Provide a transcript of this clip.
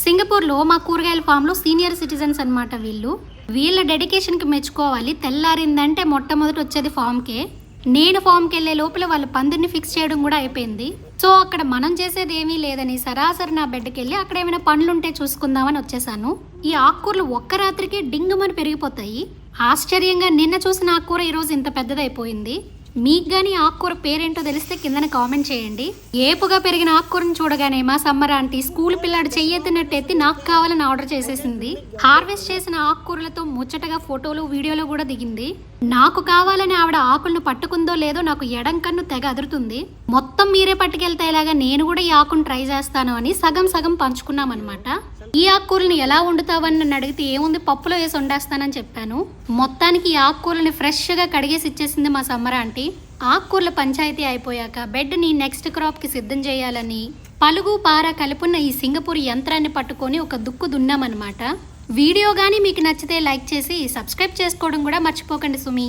సింగపూర్లో మా కూరగాయల ఫామ్లో సీనియర్ సిటిజన్స్ అన్నమాట వీళ్ళ డెడికేషన్కి మెచ్చుకోవాలి. తెల్లారిందంటే మొట్టమొదటి వచ్చేది ఫామ్కే. నేను ఫామ్కి వెళ్ళే లోపల వాళ్ళ పందిరిని ఫిక్స్ చేయడం కూడా అయిపోయింది. సో అక్కడ మనం చేసేది ఏమీ లేదని సరాసరి నా బెడ్కి వెళ్ళి అక్కడ ఏమైనా పనులుంటే చూసుకుందామని వచ్చేసాను. ఈ ఆకుకూరలు ఒక్క రాత్రికి డింగుమని పెరిగిపోతాయి. ఆశ్చర్యంగా నిన్న చూసిన ఆకుకూర ఈరోజు ఇంత పెద్దదైపోయింది. మీకు కానీ ఆకుకూర పేరేంటో తెలిస్తే కిందన కామెంట్ చేయండి. ఏపుగా పెరిగిన ఆకుకూరను చూడగానే మా సమ్మర్ ఆంటీ స్కూల్ పిల్లాడు చెయ్యెత్తినట్టు ఎత్తి నాకు కావాలని ఆర్డర్ చేసేసింది. హార్వెస్ట్ చేసిన ఆకుకూరలతో ముచ్చటగా ఫోటోలు వీడియోలు కూడా దిగింది. నాకు కావాలని ఆవిడ ఆకులను పట్టుకుందో లేదో నాకు ఎడం కన్ను తెగ అదురుతుంది. మొత్తం మీరే పట్టుకెళ్తే ఇలాగా నేను కూడా ఈ ఆకును ట్రై చేస్తాను అని సగం సగం పంచుకున్నాం అనమాట. ఈ ఆకుకూరని ఎలా వండుతావని నన్ను అడిగితే ఏముంది పప్పులో వేసి వండేస్తానని చెప్పాను. మొత్తానికి ఈ ఆకుకూరని ఫ్రెష్గా కడిగేసి ఇచ్చేసింది మా సమ్మర్ ఆంటీ. ఆకుకూరల పంచాయతీ అయిపోయాక బెడ్ని నెక్స్ట్ క్రాప్కి సిద్ధం చేయాలని పలుగు పార కలుపున్న ఈ సింగపూర్ యంత్రాన్ని పట్టుకొని ఒక దుక్కు దున్నామన్నమాట. వీడియో కానీ మీకు నచ్చితే లైక్ చేసి సబ్స్క్రైబ్ చేసుకోవడం కూడా మర్చిపోకండి సుమి.